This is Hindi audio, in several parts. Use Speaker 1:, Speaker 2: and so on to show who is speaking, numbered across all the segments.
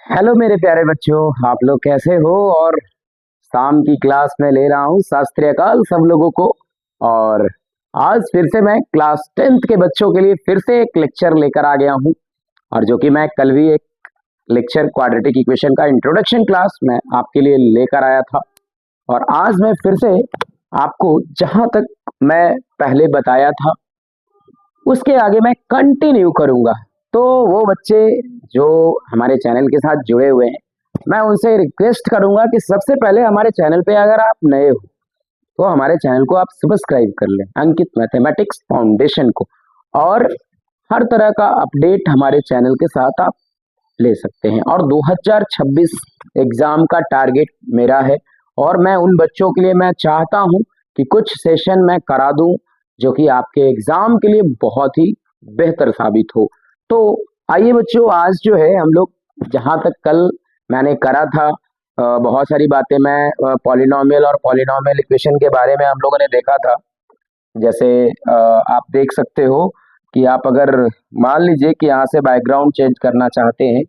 Speaker 1: हेलो मेरे प्यारे बच्चों, आप लोग कैसे हो। और शाम की क्लास में ले रहा हूँ सत श्री अकाल सब लोगों को। और आज फिर से मैं क्लास 10th के बच्चों के लिए फिर से एक लेक्चर लेकर आ गया हूँ। और जो कि मैं कल भी एक लेक्चर क्वाड्रेटिक इक्वेशन का इंट्रोडक्शन क्लास में आपके लिए लेकर आया था। और आज मैं फिर से आपको जहां तक मैं पहले बताया था उसके आगे मैं कंटिन्यू करूंगा। तो वो बच्चे जो हमारे चैनल के साथ जुड़े हुए हैं, मैं उनसे रिक्वेस्ट करूंगा कि सबसे पहले हमारे चैनल पे अगर आप नए हो तो हमारे चैनल को आप सब्सक्राइब कर लें, अंकित मैथमेटिक्स फाउंडेशन को। और हर तरह का अपडेट हमारे चैनल के साथ आप ले सकते हैं। और 2026 एग्जाम का टारगेट मेरा है, और मैं उन बच्चों के लिए मैं चाहता हूं कि कुछ सेशन मैं करा दूं जो कि आपके एग्जाम के लिए बहुत ही बेहतर साबित हो। तो आइए बच्चों, आज जो है हम लोग जहां तक कल मैंने करा था, बहुत सारी बातें मैं पॉलिनोमियल और पॉलिनोमियल इक्वेशन के बारे में हम लोगों ने देखा था। जैसे आप देख सकते हो कि आप अगर मान लीजिए कि यहाँ से बैकग्राउंड चेंज करना चाहते हैं,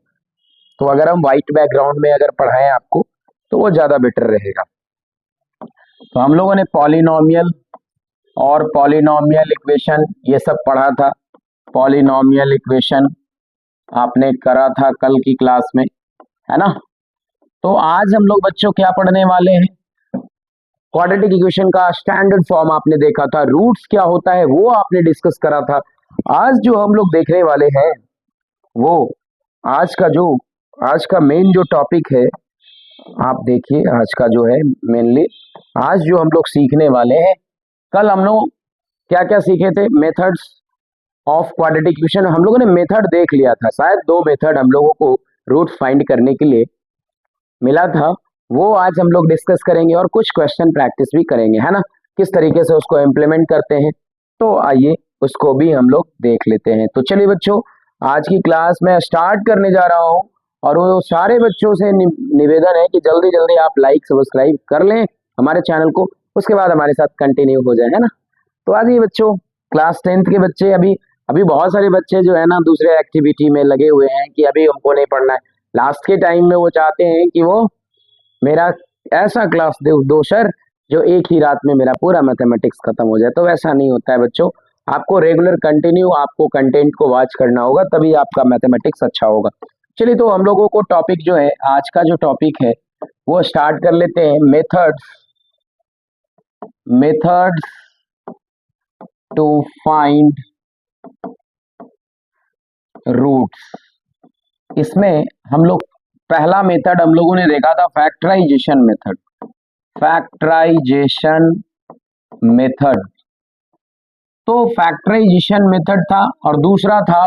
Speaker 1: तो अगर हम व्हाइट बैकग्राउंड में अगर पढ़ाएं आपको तो वो ज़्यादा बेटर रहेगा। तो हम लोगों ने पॉलिनोमियल और पॉलिनोमियल इक्वेशन ये सब पढ़ा था। पॉलिनोमियल इक्वेशन आपने करा था कल की क्लास में, है ना। तो आज हम लोग बच्चों क्या पढ़ने वाले हैं, क्वाड्रेटिक इक्वेशन का स्टैंडर्ड फॉर्म आपने देखा था, रूट्स क्या होता है वो आपने डिस्कस करा था। आज जो हम लोग देखने वाले हैं वो आज का जो आज का मेन जो टॉपिक है, आप देखिए आज का जो है मेनली आज जो हम लोग सीखने वाले हैं। कल हम लोग क्या क्या सीखे थे, मेथड्स ऑफ क्वाड्रेटिक इक्वेशन। हम लोगों ने मेथड देख लिया था, शायद दो मेथड हम लोगों को रूट फाइंड करने के लिए मिला था, वो आज हम लोग डिस्कस करेंगे और कुछ क्वेश्चन प्रैक्टिस भी करेंगे, है ना, किस तरीके से उसको इम्प्लीमेंट करते हैं। तो आइए उसको भी हम लोग देख लेते हैं। तो चलिए बच्चों, आज की क्लास में स्टार्ट करने जा रहा हूँ। और वो सारे बच्चों से निवेदन है कि जल्दी जल्दी आप लाइक सब्सक्राइब कर लें हमारे चैनल को, उसके बाद हमारे साथ कंटिन्यू हो जाए, है ना। तो आज ये बच्चों, क्लास 10th के बच्चे अभी अभी बहुत सारे बच्चे जो है ना दूसरे एक्टिविटी में लगे हुए हैं कि अभी हमको नहीं पढ़ना है। लास्ट के टाइम में वो चाहते हैं कि वो मेरा ऐसा क्लास दो सर जो एक ही रात में मेरा पूरा मैथमेटिक्स खत्म हो जाए। तो वैसा नहीं होता है बच्चों, आपको रेगुलर कंटिन्यू आपको कंटेंट को वॉच करना होगा, तभी आपका मैथमेटिक्स अच्छा होगा। चलिए, तो हम लोगों को टॉपिक जो है आज का जो टॉपिक है वो स्टार्ट कर लेते हैं। Methods to find roots. इसमें हम लोग पहला मेथड हम लोगों ने देखा था फैक्टराइजेशन मेथड। फैक्टराइजेशन मेथड, तो फैक्टराइजेशन मेथड था, और दूसरा था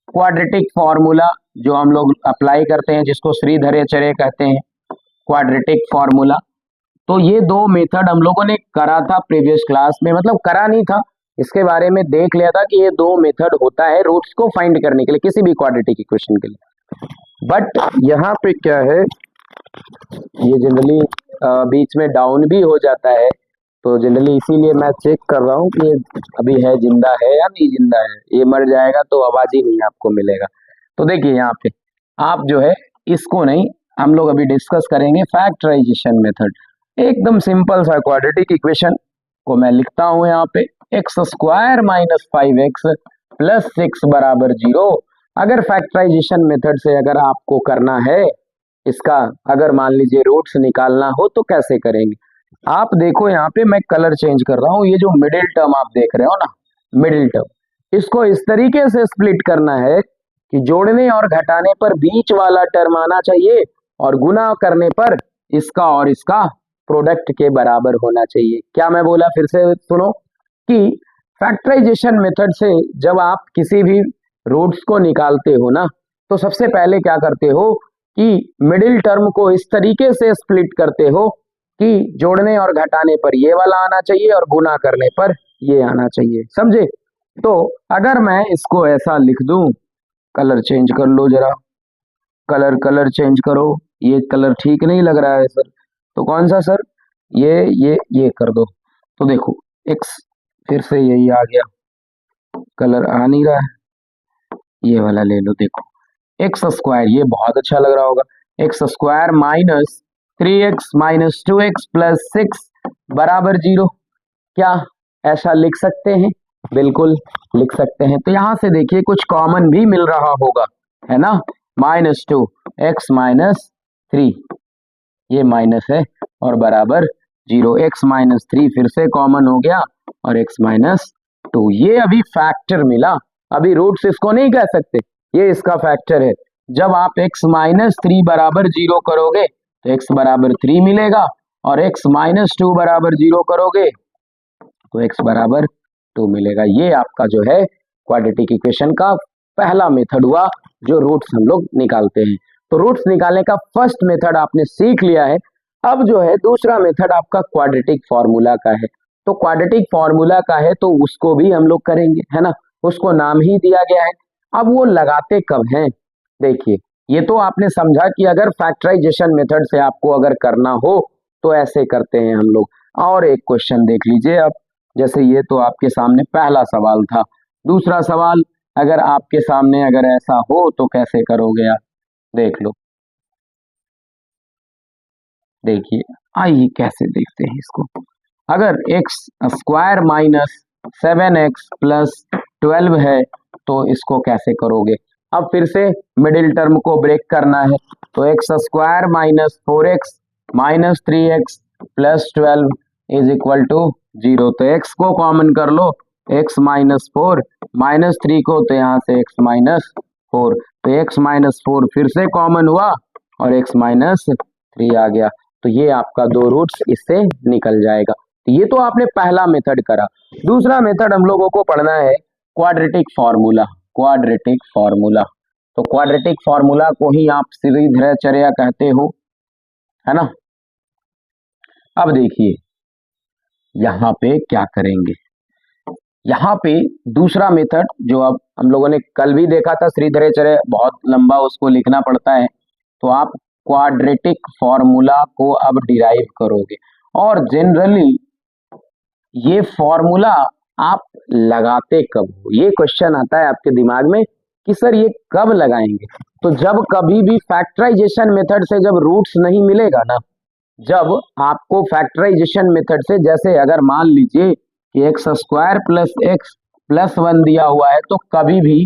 Speaker 1: क्वाड्रेटिक फॉर्मूला जो हम लोग अप्लाई करते हैं, जिसको श्रीधराचार्य कहते हैं, क्वाड्रेटिक फॉर्मूला। तो ये दो मेथड हम लोगों ने करा था प्रीवियस क्लास में, मतलब करा नहीं था, इसके बारे में देख लिया था कि ये दो मेथड होता है रूट्स को फाइंड करने के लिए किसी भी क्वाड्रेटिक इक्वेशन के लिए। बट यहाँ पे क्या है, ये जनरली बीच में डाउन भी हो जाता है, तो जनरली इसीलिए मैं चेक कर रहा हूँ कि ये अभी है, जिंदा है या नहीं जिंदा है। ये मर जाएगा तो आवाज ही नहीं आपको मिलेगा। तो देखिए यहाँ पे आप जो है इसको नहीं, हम लोग अभी डिस्कस करेंगे फैक्टराइजेशन मेथड। एकदम सिंपल सा क्वाड्रेटिक इक्वेशन को मैं लिखता हूँ यहाँ पे, x square minus 5x plus 6 बराबर 0। अगर फैक्टराइजेशन मेथड से अगर आपको करना है इसका, अगर मान लीजिए रूट्स निकालना हो तो कैसे करेंगे। आप देखो यहाँ पे मैं कलर चेंज कर रहा हूँ, ये जो मिडिल टर्म आप देख रहे हो ना, मिडिल टर्म, इसको इस तरीके से स्प्लिट करना है कि जोड़ने और घटाने पर बीच वाला टर्म आना चाहिए, और गुना करने पर इसका और इसका प्रोडक्ट के बराबर होना चाहिए। क्या मैं बोला, फिर से सुनो कि फैक्टराइजेशन मेथड से जब आप किसी भी रूट्स को निकालते हो ना, तो सबसे पहले क्या करते हो कि मिडिल टर्म को इस तरीके से स्प्लिट करते हो कि जोड़ने और घटाने पर ये वाला आना चाहिए और गुना करने पर ये आना चाहिए, समझे। तो अगर मैं इसको ऐसा लिख दूं, कलर चेंज कर लो जरा, कलर चेंज करो, ये कलर ठीक नहीं लग रहा है सर। तो कौन सा सर, ये कर दो। तो देखो एक्स फिर से यही आ गया, कलर आ नहीं रहा है, ये वाला ले लो, देखो एक्स स्क्वायर, ये बहुत अच्छा लग रहा होगा, x square minus 3x minus 2x plus 6 बराबर 0। क्या ऐसा लिख सकते हैं? बिल्कुल लिख सकते हैं। तो यहां से देखिए कुछ कॉमन भी मिल रहा होगा, है ना, -2 x माइनस 3, ये माइनस है और बराबर 0, x माइनस 3 फिर से कॉमन हो गया और x माइनस 2, ये अभी फैक्टर मिला, अभी रूट्स इसको नहीं कह सकते, ये इसका फैक्टर है। जब आप x माइनस 3 बराबर 0 करोगे तो x बराबर 3 मिलेगा और x माइनस 2 बराबर 0 करोगे तो x बराबर 2 मिलेगा। ये आपका जो है क्वाड्रेटिक इक्वेशन का पहला मेथड हुआ जो रूट्स हम लोग निकालते हैं। तो रूट्स निकालने का फर्स्ट मेथड आपने सीख लिया है। अब जो है दूसरा मेथड आपका क्वाड्रेटिक फॉर्मूला का है। तो क्वाड्रेटिक फॉर्मूला का है तो उसको भी हम लोग करेंगे, है ना, उसको नाम ही दिया गया है। अब वो लगाते कब हैं? देखिए, ये तो आपने समझा कि अगर फैक्टराइजेशन मेथड से आपको अगर करना हो तो ऐसे करते हैं हम लोग। और एक क्वेश्चन देख लीजिए अब, जैसे ये तो आपके सामने पहला सवाल था, दूसरा सवाल अगर आपके सामने अगर ऐसा हो तो कैसे करोगे आप, देख लो। देखिए, आइए कैसे देखते हैं इसको। अगर x square minus 7x plus 12 है तो इसको कैसे करोगे? अब फिर से मिडिल टर्म को ब्रेक करना है, तो x square minus 4x minus 3x plus 12 is equal to 0। तो x को कॉमन कर लो, x माइनस 4 माइनस 3 को, तो यहाँ से x माइनस 4, तो x माइनस 4 फिर से कॉमन हुआ और x माइनस 3 आ गया। तो ये आपका दो रूट्स इससे निकल जाएगा। तो ये तो आपने पहला मेथड करा। दूसरा मेथड हम लोगों को पढ़ना है क्वाड्रेटिक फॉर्मूला। क्वाड्रेटिक फॉर्मूला, तो क्वाड्रेटिक फॉर्मूला को ही आप श्रीधराचार्य कहते हो, है ना। अब देखिए यहाँ पे क्या करेंगे, यहाँ पे दूसरा मेथड जो अब हम लोगों ने कल भी देखा था, श्रीधराचार्य बहुत लंबा उसको लिखना पड़ता है, तो आप क्वाड्रेटिक फॉर्मूला को अब डिराइव करोगे। और जनरली ये फॉर्मूला आप लगाते कब हो, ये क्वेश्चन आता है आपके दिमाग में कि सर ये कब लगाएंगे। तो जब कभी भी फैक्टराइजेशन मेथड से जब रूट्स नहीं मिलेगा ना, जब आपको फैक्टराइजेशन मेथड से, जैसे अगर मान लीजिए कि x square plus x plus 1 दिया हुआ है, तो कभी भी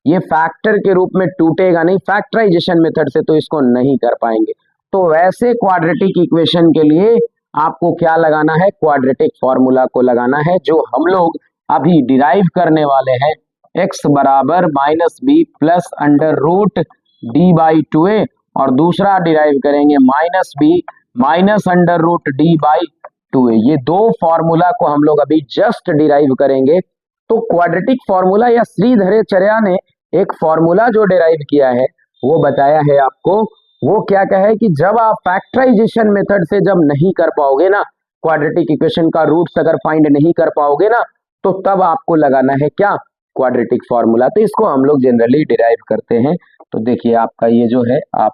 Speaker 1: ये फैक्टर के रूप में टूटेगा नहीं फैक्टराइजेशन मेथड से, तो इसको नहीं कर पाएंगे। तो वैसे क्वाड्रेटिक इक्वेशन के लिए आपको क्या लगाना है? क्वाड्रेटिक फॉर्मूला को लगाना है, जो हम लोग अभी डिराइव करने वाले हैं। एक्स बराबर minus b plus under root d by 2a, और दूसरा डिराइव करेंगे minus b minus under root d by 2a। ये दो फॉर्मूला को हम लोग अभी जस्ट डिराइव करेंगे। तो क्वाड्रेटिक फॉर्मूला या श्रीधराचार्य ने एक फॉर्मूला जो डिराइव किया है वो बताया है आपको। वो क्या कहे कि जब आप फैक्टराइजेशन मेथड से जब नहीं कर पाओगे ना, क्वाड्रेटिक इक्वेशन का रूट्स अगर फाइंड नहीं कर पाओगे ना, तो तब आपको लगाना है क्या? Quadratic formula. तो इसको हम लोग जनरली डिराइव करते हैं। तो देखिए आपका ये जो है, आप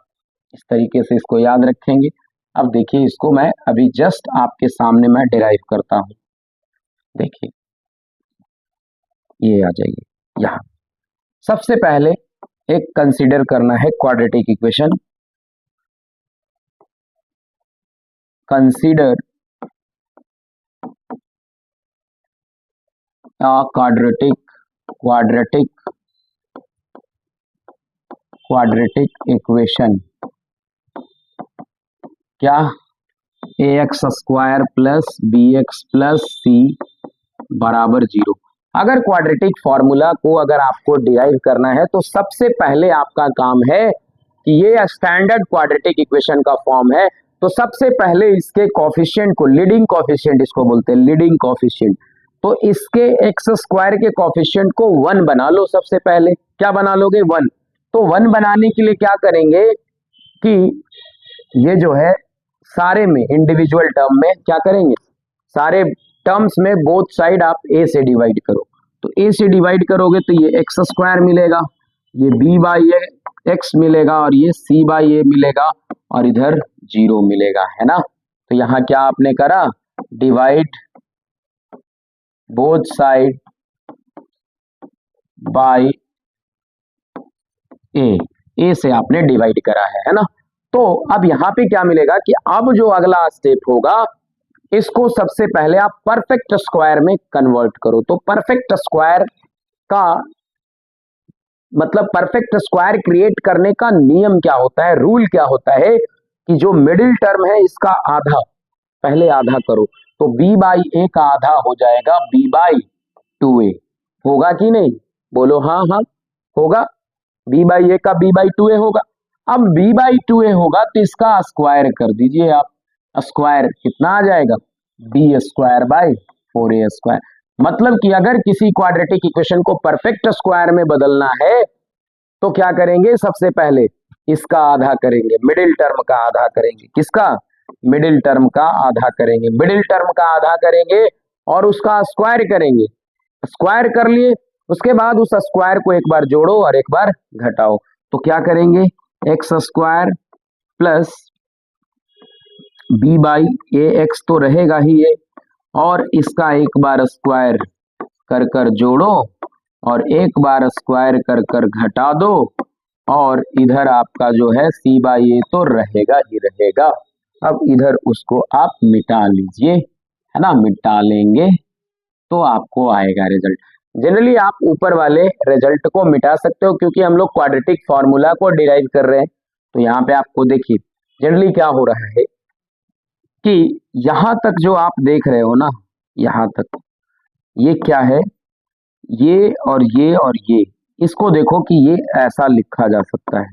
Speaker 1: इस तरीके से इसको याद रखेंगे। अब देखिए इसको मैं अभी जस्ट आपके सामने मैं डिराइव करता हूं। देखिए ये आ जाइए यहाँ। सबसे पहले एक कंसीडर करना है quadratic equation. Consider quadratic equation. क्या? A x square plus b x plus c बराबर 0। अगर क्वाड्रेटिक फॉर्मूला को अगर आपको डिराइव करना है तो सबसे पहले आपका काम है कि ये स्टैंडर्ड क्वाड्रेटिक इक्वेशन का फॉर्म है, तो सबसे पहले इसके कॉफिशिएंट को, लीडिंग कॉफिशिएंट इसको बोलते हैं, लीडिंग कॉफिशिएंट, तो इसके एक्स स्क्वायर के कॉफिशिएंट को 1 बना लो। सबसे पहले क्या बना लोगे? 1। तो 1 बनाने के लिए क्या करेंगे कि ये जो है सारे में इंडिविजुअल टर्म में क्या करेंगे, सारे टर्म्स में बोथ साइड आप ए से डिवाइड करो। तो ए से डिवाइड करोगे तो ये एक्स स्क्वायर मिलेगा, ये बी बाई एक्स मिलेगा और ये सी बाई ए मिलेगा और इधर 0 मिलेगा, है ना। तो यहाँ क्या आपने करा? डिवाइड बोथ साइड बाय ए। ए से आपने डिवाइड करा है ना। तो अब यहाँ पे क्या मिलेगा कि अब जो अगला स्टेप होगा, इसको सबसे पहले आप परफेक्ट स्क्वायर में कन्वर्ट करो। तो परफेक्ट स्क्वायर का मतलब परफेक्ट स्क्वायर क्रिएट करने का नियम क्या होता है, रूल क्या होता है कि जो मिडिल टर्म है इसका आधा पहले आधा करो। तो b बाई ए का आधा हो जाएगा b बाई 2a। होगा कि नहीं, बोलो हाँ हाँ होगा। b बाई ए का b बाई 2a होगा। अब b बाई 2a होगा तो इसका स्क्वायर कर दीजिए आप। स्क्वायर कितना आ जाएगा, b square by 4a square. मतलब कि अगर किसी क्वाड्रेटिक इक्वेशन को परफेक्ट स्क्वायर में बदलना है तो क्या करेंगे, सबसे पहले इसका आधा करेंगे, मिडिल टर्म का आधा करेंगे। किसका, मिडिल टर्म का आधा करेंगे, मिडिल टर्म का आधा करेंगे और उसका स्क्वायर करेंगे। स्क्वायर कर लिए, उसके बाद उस स्क्वायर को एक बार जोड़ो और एक बार घटाओ। तो क्या करेंगे, x square plus b by a x तो रहेगा ही ये, और इसका एक बार स्क्वायर कर कर जोड़ो और एक बार स्क्वायर कर कर घटा दो, और इधर आपका जो है सी बाई ए तो रहेगा ही रहेगा। अब इधर उसको आप मिटा लीजिए, है ना, मिटा लेंगे तो आपको आएगा रिजल्ट। जनरली आप ऊपर वाले रिजल्ट को मिटा सकते हो क्योंकि हम लोग क्वाड्रेटिक फॉर्मूला को डिराइव कर रहे हैं। तो यहाँ पे आपको देखिए जनरली क्या हो रहा है कि यहां तक जो आप देख रहे हो ना, यहां तक ये क्या है, ये और ये और ये, इसको देखो कि ये ऐसा लिखा जा सकता है,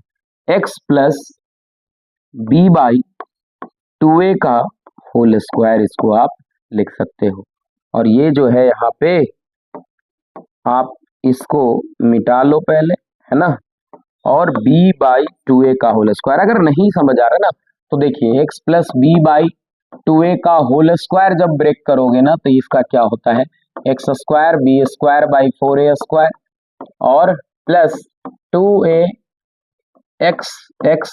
Speaker 1: x plus b by 2a का होल स्क्वायर, इसको आप लिख सकते हो। और ये जो है यहाँ पे आप इसको मिटा लो पहले, है ना, और b बाई 2a का होल स्क्वायर। अगर नहीं समझ आ रहा ना तो देखिए x plus b by 2a का होल स्क्वायर जब ब्रेक करोगे ना तो इसका क्या होता है, x square b square by 4a square और plus 2a x x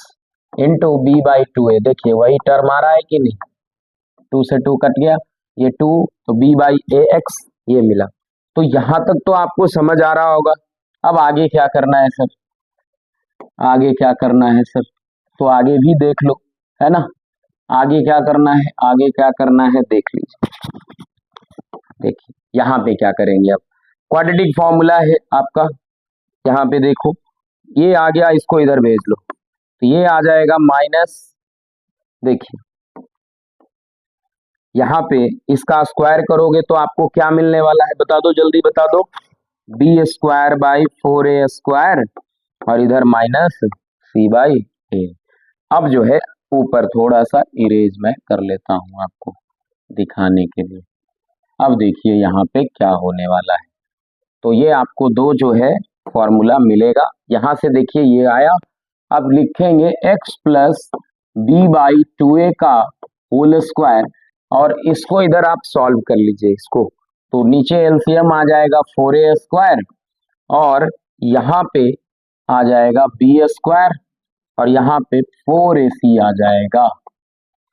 Speaker 1: into b by 2a। देखिए वही टर्म आ रहा है कि नहीं, 2 से 2 कट गया, ये 2 तो b बाई ए एक्स ये मिला। तो यहां तक तो आपको समझ आ रहा होगा। अब आगे क्या करना है सर, आगे क्या करना है सर, तो आगे भी देख लो, है ना। आगे क्या करना है, आगे क्या करना है देख लीजिए। देखिए यहाँ पे क्या करेंगे, अब क्वाड्रेटिक फॉर्मूला है आपका, यहाँ पे देखो ये आ गया, इसको इधर भेज लो तो ये आ जाएगा माइनस, देखिए यहाँ पे इसका स्क्वायर करोगे तो आपको क्या मिलने वाला है, बता दो जल्दी बता दो, B square by 4a square और इधर माइनस सी बाई ए। अब जो है ऊपर थोड़ा सा इरेज मैं कर लेता हूं आपको दिखाने के लिए। अब देखिए यहाँ पे क्या होने वाला है, तो ये आपको दो जो है फॉर्मूला मिलेगा। यहाँ से देखिए ये आया, अब लिखेंगे x plus b by 2a का होल स्क्वायर और इसको इधर आप सॉल्व कर लीजिए इसको, तो नीचे एलसीएम आ जाएगा 4a स्क्वायर और यहाँ पे आ जाएगा बी स्क्वायर और यहाँ पे 4ac आ जाएगा।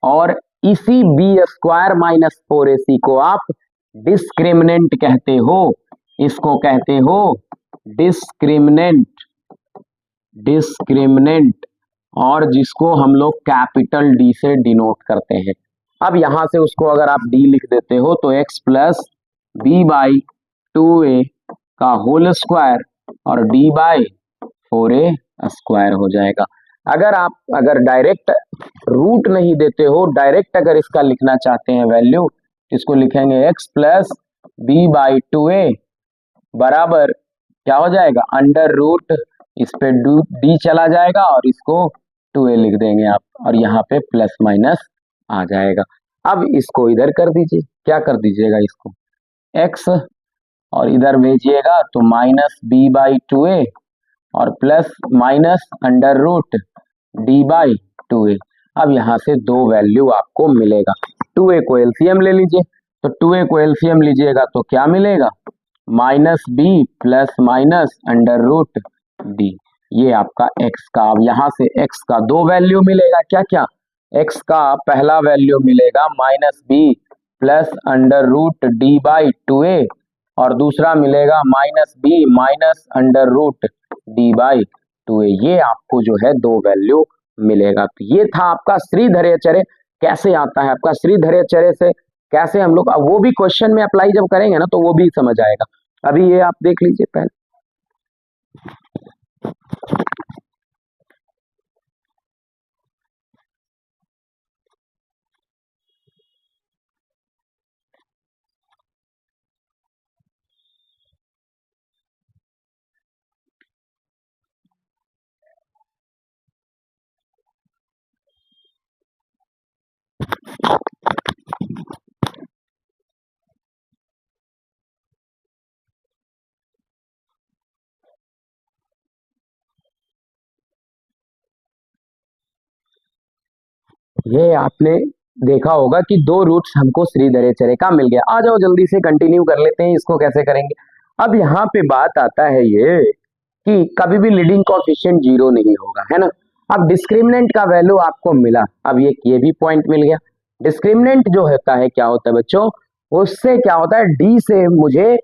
Speaker 1: और इसी बी स्क्वायर माइनस 4ac को आप डिस्क्रिमिनेंट कहते हो, इसको कहते हो डिस्क्रिमिनेंट, डिस्क्रिमिनेंट, और जिसको हम लोग कैपिटल डी से डिनोट करते हैं। अब यहां से उसको अगर आप डी लिख देते हो तो x plus b by 2a का होल स्क्वायर और d बाई 4a स्क्वायर हो जाएगा। अगर डायरेक्ट रूट नहीं देते हो, डायरेक्ट अगर इसका लिखना चाहते हैं वैल्यू, इसको लिखेंगे x plus b by 2a बराबर क्या हो जाएगा, अंडर रूट, इस पे डी चला जाएगा और इसको 2a लिख देंगे आप, और यहाँ पे प्लस माइनस आ जाएगा। अब इसको इधर कर दीजिए, क्या कर दीजिएगा इसको, x और इधर भेजिएगा तो माइनस बी बाई 2a और plus minus under root d by 2a। अब यहाँ से दो वैल्यू आपको मिलेगा, 2a को एलसीएम ले लीजिए, तो 2a को एलसीएम लीजिएगा तो क्या मिलेगा, minus b plus minus under root d, ये आपका x का। अब यहाँ से x का दो वैल्यू मिलेगा, क्या क्या, x का पहला वैल्यू मिलेगा minus b plus under root d by 2a और दूसरा मिलेगा minus b minus under root d by 2a, ये आपको जो है दो वैल्यू मिलेगा। तो ये था आपका श्रीधर चर्य कैसे आता है, आपका श्रीधर चर्य से कैसे हम लोग वो भी क्वेश्चन में अप्लाई जब करेंगे ना तो वो भी समझ आएगा। अभी ये आप देख लीजिए पहले। ये आपने देखा होगा कि दो रूट्स हमको श्रीधर चर्य का मिल गया। आ जाओ जल्दी से कंटिन्यू कर लेते हैं, इसको कैसे करेंगे। अब यहाँ पे बात आता है ये कि कभी भी लीडिंग कोएफिशिएंट जीरो नहीं होगा, है ना। अब डिस्क्रिमिनेंट का वैल्यू आपको मिला, अब ये भी पॉइंट मिल गया। डिस्क्रिमिनेंट जो होता है क्या होता है बच्चों, उससे क्या होता है, डी से मुझे,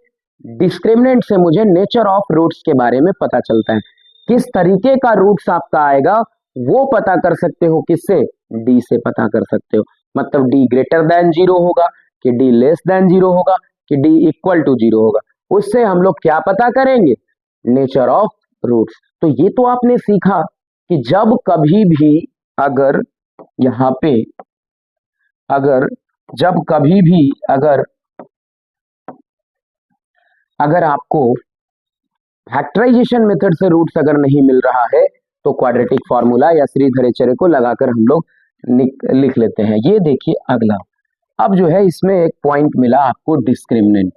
Speaker 1: डिस्क्रिमिनेंट से मुझे नेचर ऑफ रूट्स के बारे में पता चलता है। किस तरीके का रूट्स आपका आएगा वो पता कर सकते हो, किससे, डी से पता कर सकते हो। मतलब डी ग्रेटर देन जीरो होगा कि डी लेस देन जीरो होगा कि डी इक्वल टू जीरो होगा, उससे हम लोग क्या पता करेंगे, नेचर ऑफ रूट्स। तो ये तो आपने सीखा कि जब कभी भी अगर यहां पे अगर जब कभी भी अगर आपको फैक्टराइजेशन मेथड से रूट्स अगर नहीं मिल रहा है तो क्वाड्रेटिक फार्मूला या श्रीधर चर्य को लगाकर हम लोग लिख लेते हैं। ये देखिए अगला, अब जो है इसमें एक पॉइंट मिला आपको डिस्क्रिमिनेंट,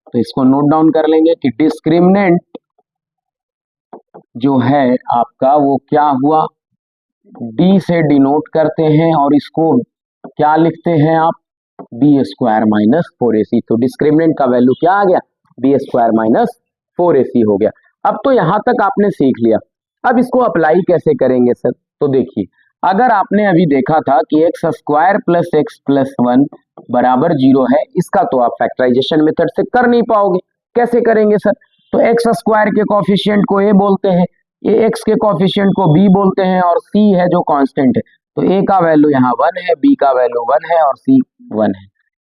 Speaker 1: तो इसको नोट डाउन कर लेंगे कि डिस्क्रिमिनेंट जो है आपका वो क्या हुआ, डी से डिनोट करते हैं और इसको क्या लिखते हैं आप, बी स्क्वायर माइनस 4ac। तो डिस्क्रिमिनेंट का वैल्यू क्या आ गया, बी स्क्वायर माइनस 4ac हो गया। अब तो यहां तक आपने सीख लिया, अब इसको अप्लाई कैसे करेंगे सर। तो देखिए, अगर आपने अभी देखा था कि x square plus x plus 1 बराबर 0 है, इसका तो आप फैक्टराइजेशन मेथड से कर नहीं पाओगे। कैसे करेंगे सर, तो एक्स स्क्वायर के कोफिशिएंट को ए बोलते हैं, ये एक्स के कोफिशिएंट को बी बोलते हैं और सी है जो कांस्टेंट है। तो ए का वैल्यू यहाँ 1 है, बी का वैल्यू 1 है और सी 1 है।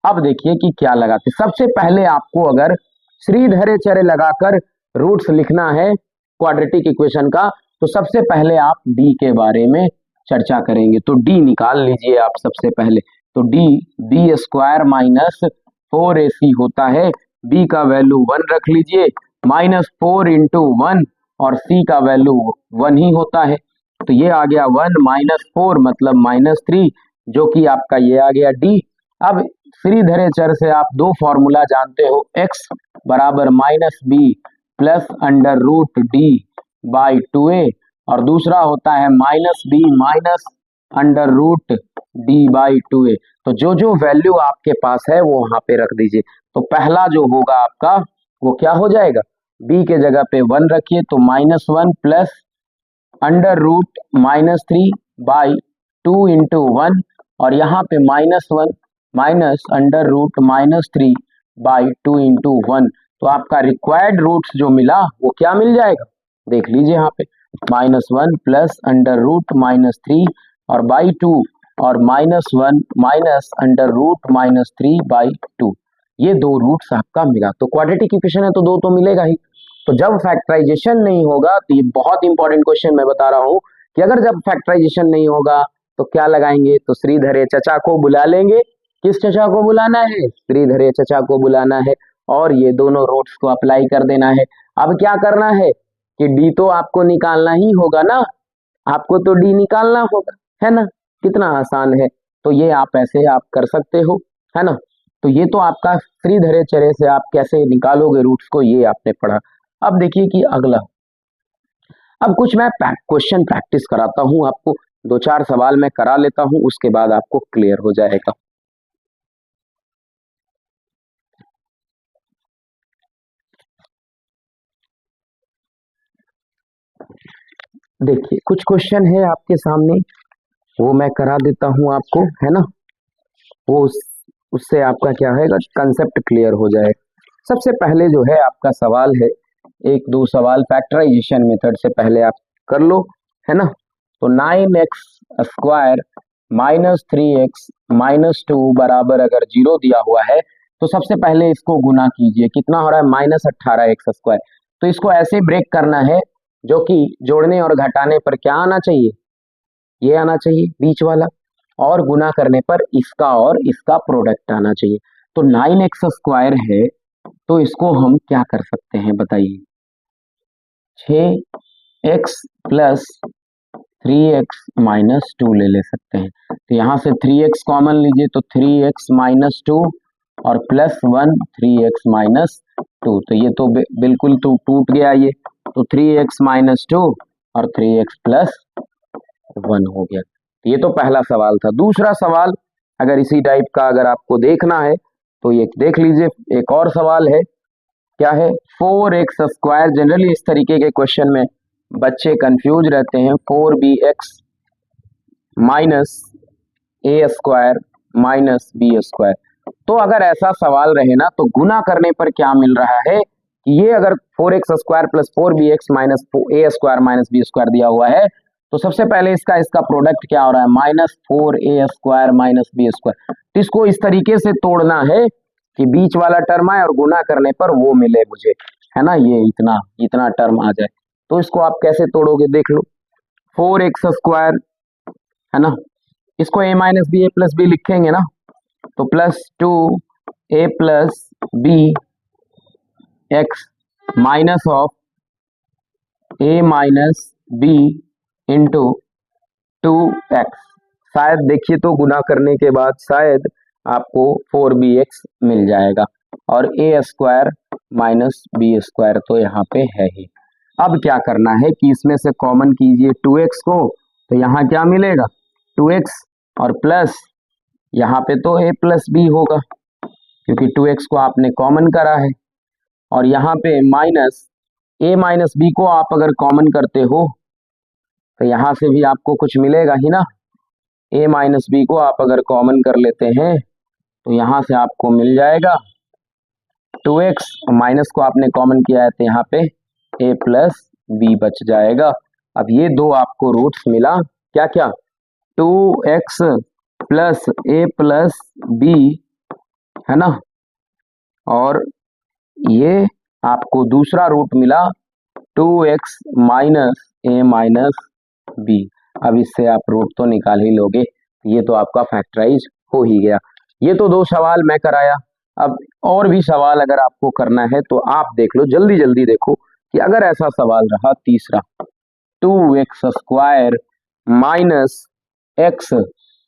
Speaker 1: अब देखिए कि क्या लगाते, सबसे पहले आपको अगर श्रीधर चर्य लगाकर रूट्स लिखना है क्वाड्रेटिक इक्वेशन का, तो सबसे पहले आप डी के बारे में चर्चा करेंगे। तो डी निकाल लीजिए आप सबसे पहले, तो D B square minus 4ac होता है, बी का वैल्यू 1 रख लीजिए, माइनस 4 इंटू 1 और सी का वैल्यू 1 ही होता है। तो ये आ गया 1 माइनस 4 मतलब माइनस 3, जो कि आपका ये आ गया डी। अब श्रीधर चर्य से आप दो फॉर्मूला जानते हो, x बराबर minus b plus under root d by 2a और दूसरा होता है minus b minus under root d by 2a। तो जो जो वैल्यू आपके पास है वो वहां पे रख दीजिए। तो पहला जो होगा आपका वो क्या हो जाएगा, b के जगह पे 1 रखिए, तो minus 1 plus under root minus 3 by 2 into 1 और यहाँ पे minus 1 minus under root minus 3 by 2 into 1। तो आपका रिक्वायर्ड रूट्स जो मिला वो क्या मिल जाएगा, देख लीजिए यहाँ पे, minus 1 plus under root minus 3 और बाई 2 और minus 1 minus under root minus 3 by 2, ये दो रूट्स आपका मिला। तो क्वाड्रेटिक इक्वेशन है तो दो तो मिलेगा ही। तो जब फैक्टराइजेशन नहीं होगा, तो ये बहुत इंपॉर्टेंट क्वेश्चन मैं बता रहा हूं कि अगर जब फैक्टराइजेशन नहीं होगा तो क्या लगाएंगे, तो श्रीधर चचा को बुला लेंगे। किस चचा को बुलाना है, श्रीधर चचा को बुलाना है और ये दोनों रूट्स को अप्लाई कर देना है। अब क्या करना है कि डी तो आपको निकालना ही होगा ना, आपको तो डी निकालना होगा, है ना, कितना आसान है। तो ये आप ऐसे आप कर सकते हो, है ना। तो ये तो आपका श्रीधर चर्य से आप कैसे निकालोगे रूट्स को, ये आपने पढ़ा। अब देखिए कि अगला, अब कुछ मैं क्वेश्चन प्रैक्टिस कराता हूं आपको, दो चार सवाल मैं करा लेता हूं, उसके बाद आपको क्लियर हो जाएगा। देखिए कुछ क्वेश्चन है आपके सामने, वो मैं करा देता हूं आपको, है ना, वो उससे आपका क्या है, कंसेप्ट क्लियर हो जाए। सबसे पहले जो है आपका सवाल है, एक दो सवाल फैक्टराइजेशन मेथड से पहले आप कर लो, है ना। तो 9x² माइनस 3x माइनस 2 बराबर अगर 0 दिया हुआ है तो सबसे पहले इसको गुना कीजिए, कितना हो रहा है -18x²। तो इसको ऐसे ब्रेक करना है जो कि जोड़ने और घटाने पर क्या आना चाहिए, ये आना चाहिए बीच वाला, और गुना करने पर इसका और इसका प्रोडक्ट आना चाहिए। तो 9x² है तो इसको हम क्या कर सकते हैं बताइए, 6x प्लस 3x माइनस 2 ले सकते हैं। तो यहाँ से 3x कॉमन लीजिए तो 3x माइनस 2 और प्लस 1 3x माइनस 2, तो ये तो बिल्कुल तो टूट गया ये, तो 3x माइनस 2 और 3x प्लस 1 हो गया। ये तो पहला सवाल था। दूसरा सवाल अगर इसी टाइप का अगर आपको देखना है तो ये देख लीजिए, एक और सवाल है, क्या है 4x²। जनरली इस तरीके के क्वेश्चन में बच्चे कंफ्यूज रहते हैं, 4bx minus a² minus b²। तो अगर ऐसा सवाल रहे ना तो गुना करने पर क्या मिल रहा है कि ये अगर 4x² plus 4bx minus a² minus b² दिया हुआ है तो सबसे पहले इसका प्रोडक्ट क्या हो रहा है -4a² माइनस b²। तो इसको इस तरीके से तोड़ना है कि बीच वाला टर्म आए और गुना करने पर वो मिले मुझे, है ना, ये इतना इतना टर्म आ जाए। तो इसको आप कैसे तोड़ोगे देख लो, 4x² है ना, इसको a minus b a plus b लिखेंगे ना, तो plus 2a plus b x minus of a minus b into 2x। शायद देखिए तो गुना करने के बाद शायद आपको 4bx मिल जाएगा और a² माइनस b² तो यहाँ पे है ही। अब क्या करना है कि इसमें से कॉमन कीजिए 2x को, तो यहाँ क्या मिलेगा 2x और प्लस यहाँ पे तो a प्लस बी होगा क्योंकि 2x को आपने कॉमन करा है, और यहाँ पे माइनस a माइनस बी को आप अगर कॉमन करते हो तो यहाँ से भी आपको कुछ मिलेगा ही ना। a माइनस बी को आप अगर कॉमन कर लेते हैं तो यहाँ से आपको मिल जाएगा 2x, माइनस को आपने कॉमन किया है तो यहाँ पे a प्लस बी बच जाएगा। अब ये दो आपको रूट्स मिला, क्या क्या 2x plus a plus B, है ना, और ये आपको दूसरा रूट मिला 2x minus a minus B. अब इससे आप रूट तो निकाल ही लोगे, ये तो आपका फैक्टराइज हो ही गया। ये तो दो सवाल मैं कराया। अब और भी सवाल अगर आपको करना है तो आप देख लो, जल्दी जल्दी देखो कि अगर ऐसा सवाल रहा तीसरा 2x² माइनस x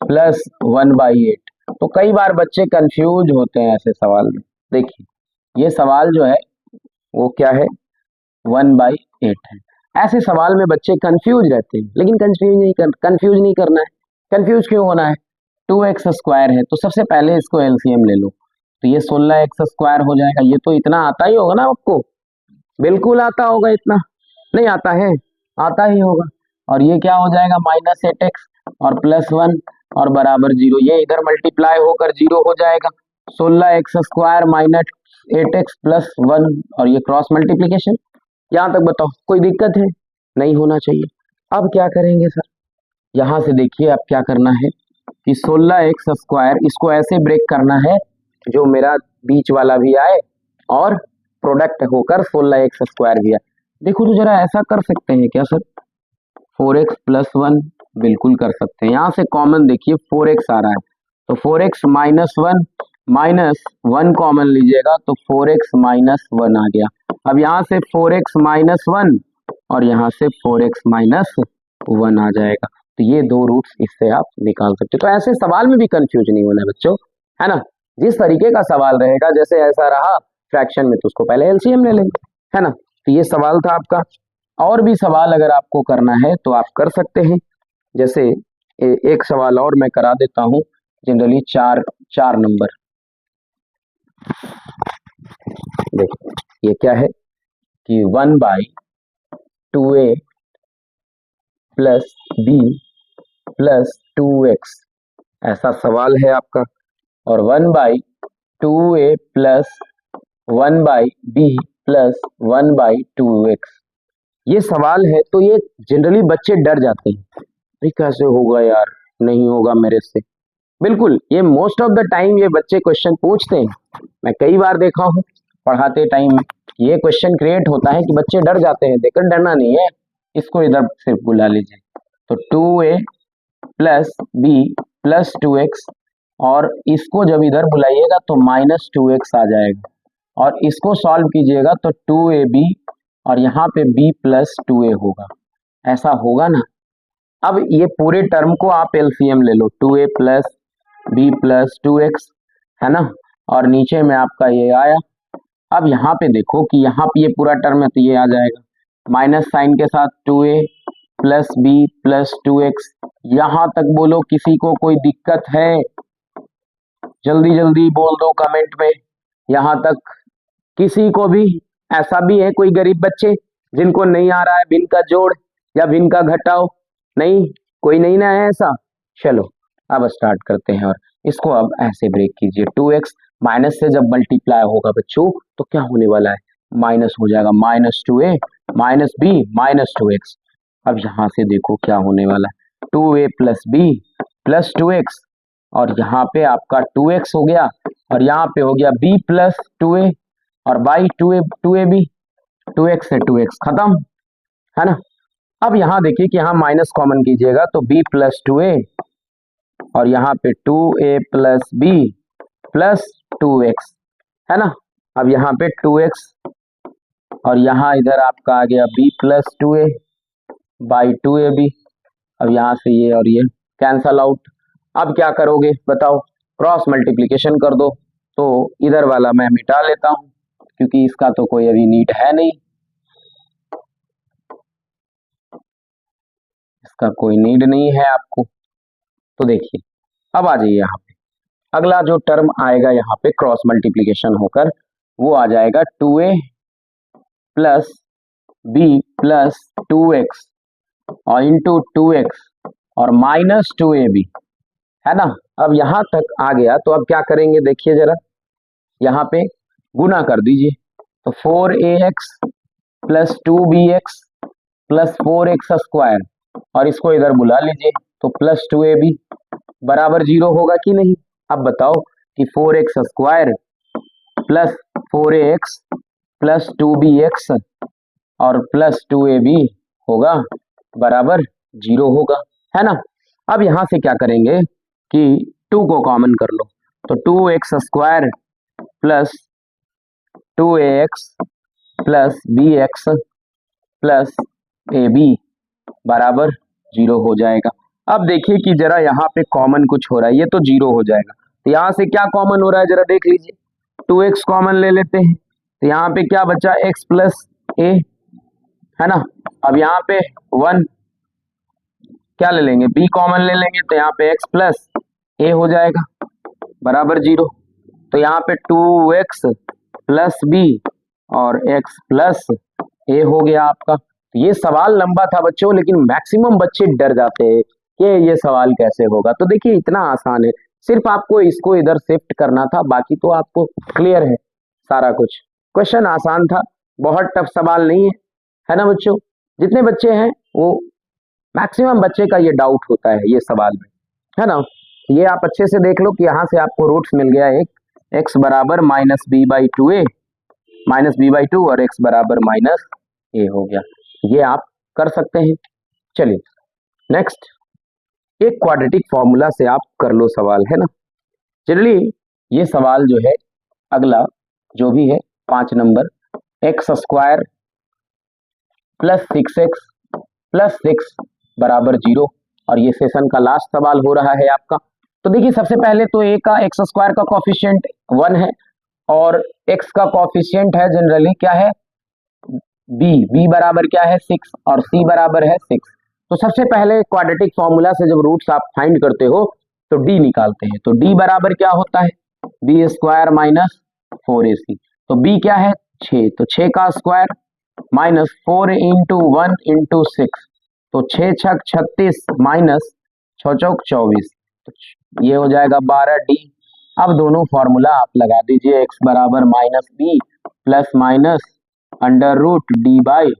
Speaker 1: प्लस 1/8, तो कई बार बच्चे कंफ्यूज होते हैं ऐसे सवाल में। देखिए ये सवाल जो है वो क्या है 1/8 है। ऐसे सवाल में बच्चे कंफ्यूज रहते हैं, लेकिन कंफ्यूज नहीं करना है। कंफ्यूज क्यों होना है, 2x² है तो सबसे पहले इसको एलसीएम ले लो, तो ये 16x² हो जाएगा। ये तो इतना आता ही होगा ना आपको, बिल्कुल आता होगा, इतना नहीं आता है, आता ही होगा। और ये क्या हो जाएगा -8x और प्लस 1 और बराबर 0, ये इधर मल्टीप्लाई होकर 0 हो जाएगा। 16x² माइनस 8x प्लस 1 और ये क्रॉस मल्टीप्लीकेशन। यहाँ तक बताओ कोई दिक्कत है, नहीं होना चाहिए। अब क्या करेंगे सर, यहाँ से देखिए अब क्या करना है कि 16x² इसको ऐसे ब्रेक करना है जो मेरा बीच वाला भी आए और प्रोडक्ट होकर 16x² भी आए। देखो तो जरा ऐसा कर सकते हैं क्या सर, 4x प्लस 1 बिल्कुल कर सकते हैं। यहाँ से कॉमन देखिए 4x आ रहा है तो 4x माइनस 1 माइनस 1 कॉमन लीजिएगा तो 4x माइनस 1 आ गया। अब यहाँ से 4x माइनस 1 और यहाँ से 4x माइनस 1 आ जाएगा। तो ये दो रूट्स इससे आप निकाल सकते हो। तो ऐसे सवाल में भी कंफ्यूज नहीं होना है बच्चों, है ना। जिस तरीके का सवाल रहेगा, जैसे ऐसा रहा फ्रैक्शन में तो उसको पहले एलसीएम ले लेंगे, है ना। तो ये सवाल था आपका। और भी सवाल अगर आपको करना है तो आप कर सकते हैं। जैसे एक सवाल और मैं करा देता हूं, जनरली 4 नंबर। देखो ये क्या है कि 1/2a plus b plus 2x, ऐसा सवाल है आपका। और 1/2a plus 1/b plus 1/2x, ये सवाल है तो ये जनरली बच्चे डर जाते हैं, अरे कैसे होगा यार, नहीं होगा मेरे से। बिल्कुल, ये मोस्ट ऑफ द टाइम ये बच्चे क्वेश्चन पूछते हैं। मैं कई बार देखा हूँ पढ़ाते टाइम ये क्वेश्चन क्रिएट होता है कि बच्चे डर जाते हैं, देखकर डरना नहीं है। इसको इधर सिर्फ बुला लीजिए, तो 2a plus B plus 2x, और इसको जब इधर बुलाइएगा तो -2x आ जाएगा, और इसको सॉल्व कीजिएगा तो 2ab और यहाँ पे b प्लस 2a होगा। ऐसा होगा ना। अब ये पूरे टर्म को आप एलसीएम ले लो, 2a plus b plus 2x, है ना, और नीचे में आपका ये आया। अब यहाँ पे देखो कि यहाँ पे ये पूरा टर्म है तो ये आ जाएगा माइनस साइन के साथ 2a plus b plus 2x। यहाँ तक बोलो किसी को कोई दिक्कत है? जल्दी जल्दी बोल दो कमेंट में। यहाँ तक किसी को भी ऐसा भी है कोई गरीब बच्चे जिनको नहीं आ रहा है भिन्न का जोड़ या भिन्न का घटाओ? नहीं, कोई नहीं ना है ऐसा। चलो अब स्टार्ट करते हैं, और इसको अब ऐसे ब्रेक कीजिए। 2x माइनस से जब मल्टीप्लाई होगा बच्चों तो क्या होने वाला है, माइनस हो जाएगा, -2a minus b minus 2x। अब यहाँ से देखो क्या होने वाला है, 2a plus b plus 2x, और यहाँ पे आपका 2x हो गया, और यहाँ पे हो गया b प्लस 2a, और बाई 2ab, 2x से 2x खत्म, है ना। अब यहाँ देखिए कि यहाँ माइनस कॉमन कीजिएगा तो b प्लस 2a, और यहाँ पे 2a plus b plus 2x, है ना। अब यहाँ पे 2x, और यहाँ इधर आपका आ गया b plus 2a by 2ab। अब यहाँ से ये और ये कैंसल आउट। अब क्या करोगे बताओ, क्रॉस मल्टीप्लिकेशन कर दो। तो इधर वाला मैं मिटा लेता हूँ क्योंकि इसका तो कोई अभी नीड है नहीं, इसका कोई नीड नहीं है आपको। तो देखिए अब आ जाइए यहाँ पे, अगला जो टर्म आएगा यहाँ पे क्रॉस मल्टीप्लिकेशन होकर वो आ जाएगा 2a plus b plus 2x और इंटू 2x और माइनस 2ab, है ना। अब यहाँ तक आ गया तो अब क्या करेंगे देखिए जरा, यहाँ पे गुना कर दीजिए, तो 4ax plus 2bx plus 4x square, और इसको इधर बुला लीजिए तो प्लस 2ab बराबर 0 होगा कि नहीं। अब बताओ कि 4x square plus 4ax plus 2bx और प्लस 2ab होगा बराबर 0 होगा, है ना। अब यहाँ से क्या करेंगे कि 2 को कॉमन कर लो, तो 2x square plus 2ax plus bx plus ab बराबर 0 हो जाएगा। अब देखिए कि जरा यहाँ पे कॉमन कुछ हो रहा है, ये तो 0 हो जाएगा, तो यहाँ से क्या कॉमन हो रहा है जरा देख लीजिए, 2x कॉमन ले लेते हैं, तो यहाँ पे क्या बचा x प्लस a, है ना। अब यहाँ पे 1 क्या ले लेंगे, b कॉमन ले लेंगे, तो यहाँ पे x प्लस a हो जाएगा बराबर 0। तो यहाँ पे 2x प्लस b और x प्लस a हो गया आपका। ये सवाल लंबा था बच्चों, लेकिन मैक्सिमम बच्चे डर जाते हैं कि ये सवाल कैसे होगा। तो देखिए इतना आसान है, सिर्फ आपको इसको इधर शिफ्ट करना था, बाकी तो आपको क्लियर है सारा कुछ। क्वेश्चन आसान था, बहुत टफ सवाल नहीं है ना बच्चों। जितने बच्चे हैं वो मैक्सिमम बच्चे का ये डाउट होता है ये सवाल में, है ना। ये आप अच्छे से देख लो कि यहाँ से आपको रूट्स मिल गया, एक x बराबर minus b by 2a minus b by 2 और x बराबर माइनस a हो गया, ये आप कर सकते हैं। चलिए नेक्स्ट, एक क्वाड्रेटिक फॉर्मूला से आप कर लो सवाल, है ना। जनरली ये सवाल जो है अगला जो भी है 5 number, x square plus 6x plus 6 बराबर 0, और ये सेशन का लास्ट सवाल हो रहा है आपका। तो देखिए सबसे पहले तो a का x स्क्वायर का कॉफिशिएंट 1 है, और x का कॉफिशिएंट है जनरली क्या है b बराबर क्या है 6, और c बराबर है 6। तो सबसे पहले क्वाड्रेटिक फॉर्मूला से जब रूट्स आप फाइंड करते हो तो d निकालते हैं, तो d बराबर क्या होता है b स्क्वायर माइनस 4ac, तो b क्या है 6, तो 6 का स्क्वायर माइनस 4 इंटू 1 इंटू 6, तो 6 छक 36 माइनस 6 चौक 24, तो ये हो जाएगा 12d। अब दोनों फॉर्मूला आप लगा दीजिए, x बराबर minus b plus minus under root d by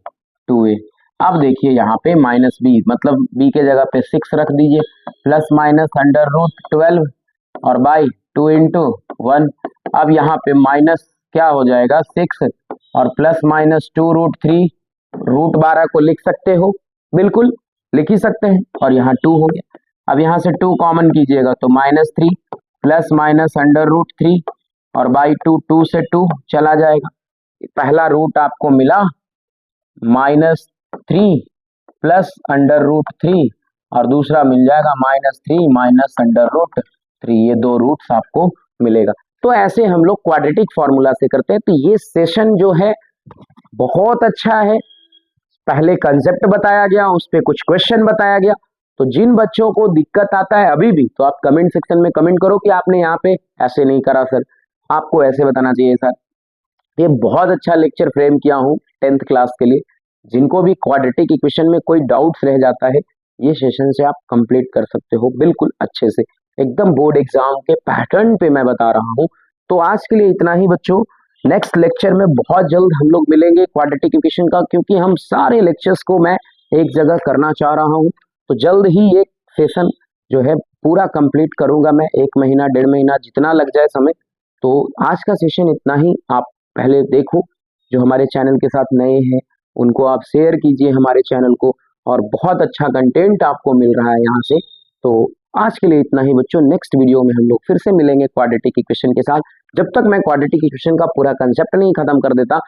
Speaker 1: 2a। अब देखिए यहाँ पे माइनस बी, मतलब बी के जगह पे 6 रख दीजिए, प्लस माइनस अंडर रूट 12 और बाई 2 इंटू 1। अब यहाँ पे माइनस क्या हो जाएगा 6 और प्लस माइनस 2 रूट 3, रूट 12 को लिख सकते हो, बिल्कुल लिख ही सकते हैं, और यहाँ 2 हो गया। अब यहाँ से 2 कॉमन कीजिएगा तो minus 3 plus minus under root 3 और बाई 2, 2 से 2 चला जाएगा। पहला रूट आपको मिला -3 प्लस अंडर रूट 3 और दूसरा मिल जाएगा -3 माइनस अंडर रूट 3। ये दो रूट्स आपको मिलेगा। तो ऐसे हम लोग क्वाड्रेटिक फॉर्मूला से करते हैं। तो ये सेशन जो है बहुत अच्छा है। पहले कंसेप्ट बताया गया, उस पे कुछ क्वेश्चन बताया गया। तो जिन बच्चों को दिक्कत आता है अभी भी, तो आप कमेंट सेक्शन में कमेंट करो कि आपने यहाँ पे ऐसे नहीं करा सर, आपको ऐसे बताना चाहिए सर। ये बहुत अच्छा लेक्चर फ्रेम किया हूँ 10th क्लास के लिए। जिनको भी क्वाड्रेटिक इक्वेशन में कोई डाउट्स रह जाता है, ये सेशन से आप कंप्लीट कर सकते हो बिल्कुल अच्छे से, एकदम बोर्ड एग्जाम के पैटर्न पे मैं बता रहा हूँ। तो आज के लिए इतना ही बच्चों। नेक्स्ट लेक्चर में बहुत जल्द हम लोग मिलेंगे क्वाड्रेटिक इक्वेशन का, क्योंकि हम सारे लेक्चर्स को मैं एक जगह करना चाह रहा हूँ। तो जल्द ही एक सेशन जो है पूरा कंप्लीट करूंगा मैं, 1 महीना 1.5 महीना जितना लग जाए समय। तो आज का सेशन इतना ही। आप पहले देखो, जो हमारे चैनल के साथ नए हैं उनको आप शेयर कीजिए हमारे चैनल को, और बहुत अच्छा कंटेंट आपको मिल रहा है यहाँ से। तो आज के लिए इतना ही बच्चों। नेक्स्ट वीडियो में हम लोग फिर से मिलेंगे क्वाड्रेटिक इक्वेशन के साथ। जब तक मैं क्वाड्रेटिक इक्वेशन का पूरा कंसेप्ट नहीं खत्म कर देता,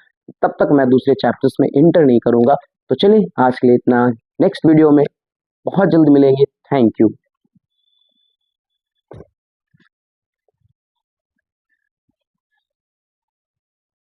Speaker 1: तब तक मैं दूसरे चैप्टर्स में इंटर नहीं करूंगा। तो चलिए आज के लिए इतना, नेक्स्ट वीडियो में बहुत जल्द मिलेंगे। Thank you.